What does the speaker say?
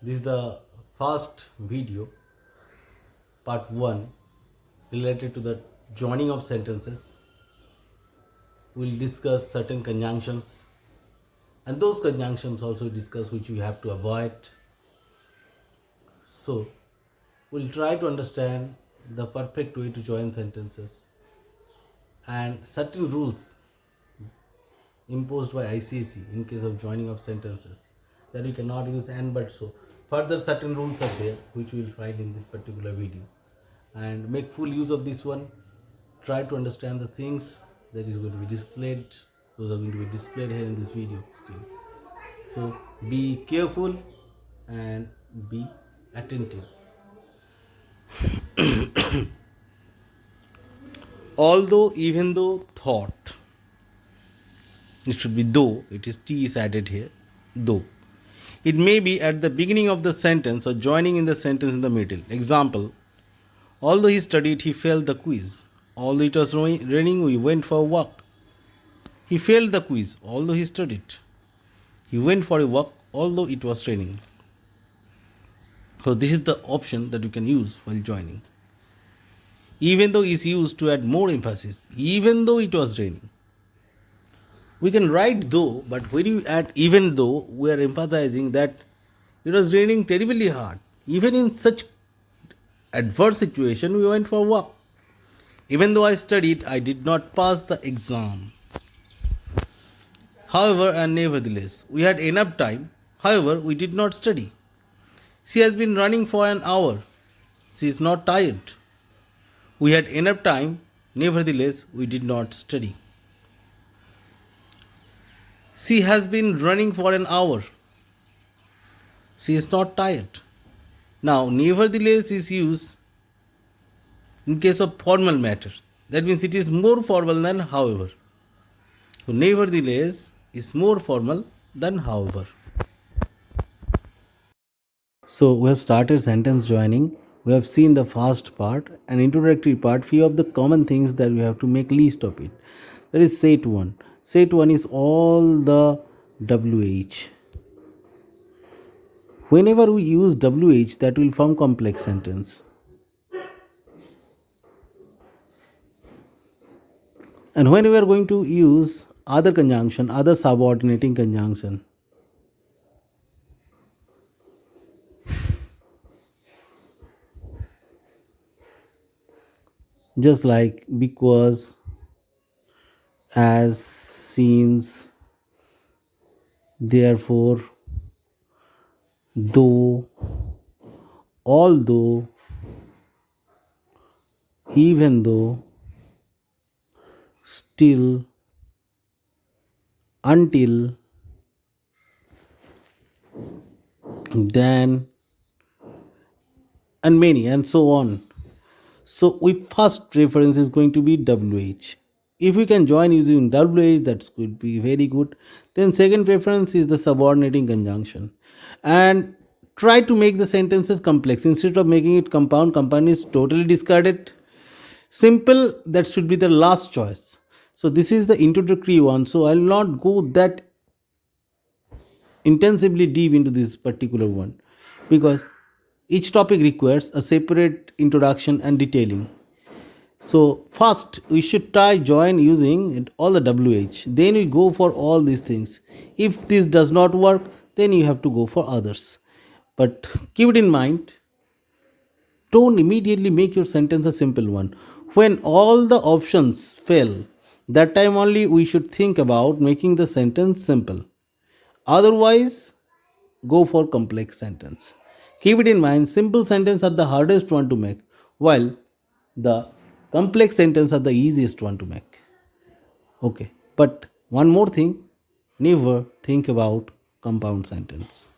This is the first video, part 1, related to the joining of sentences. We'll discuss certain conjunctions, and those conjunctions also discuss which we have to avoid. So, we'll try to understand the perfect way to join sentences and certain rules imposed by ICSE in case of joining of sentences, that we cannot use and but so. Further certain rules are there which we will find in this particular video, and make full use of this one. Try to understand the things that is going to be displayed. Those are going to be displayed here in this video screen. So be careful and be attentive. Although, even though, thought. It should be though. It is T is added here. Though. It may be at the beginning of the sentence or joining in the sentence in the middle. Example: although he studied, he failed the quiz. Although it was raining, we went for a walk. He failed the quiz, although he studied. He went for a walk, although it was raining. So this is the option that you can use while joining. Even though is used to add more emphasis. Even though it was raining. We can write though, but when you add even though, we are emphasizing that it was raining terribly hard. Even in such adverse situation, we went for a walk. Even though I studied, I did not pass the exam. However and nevertheless, we had enough time. However, we did not study. She has been running for an hour. She is not tired. We had enough time. Nevertheless, we did not study. She has been running for an hour. She is not tired. Now, nevertheless is used in case of formal matter. That means it is more formal than however. So, nevertheless is more formal than however. So, we have started sentence joining. We have seen the first part, an introductory part, few of the common things that we have to make list of it. That is set 1. Set 1 is all the WH. Whenever we use WH, that will form complex sentence. And when we are going to use other conjunction, other subordinating conjunction, just like because, as, since, therefore, though, although, even though, still, until, then, and many, and so on. So, we first reference is going to be WH. If we can join using WH, that could be very good. Then second preference is the subordinating conjunction. And try to make the sentences complex. Instead of making it compound, compound is totally discarded. Simple, that should be the last choice. So this is the introductory one. So I will not go that intensively deep into this particular one, because each topic requires a separate introduction and detailing. So first we should try join using all the WH. Then we go for all these things. If this does not work, then you have to go for others. But keep it in mind, don't immediately make your sentence a simple one. When all the options fail, that time only we should think about making the sentence simple. Otherwise, go for complex sentence. Keep it in mind, simple sentences are the hardest one to make, while the complex sentences are the easiest one to make. Okay, but one more thing, never think about compound sentence.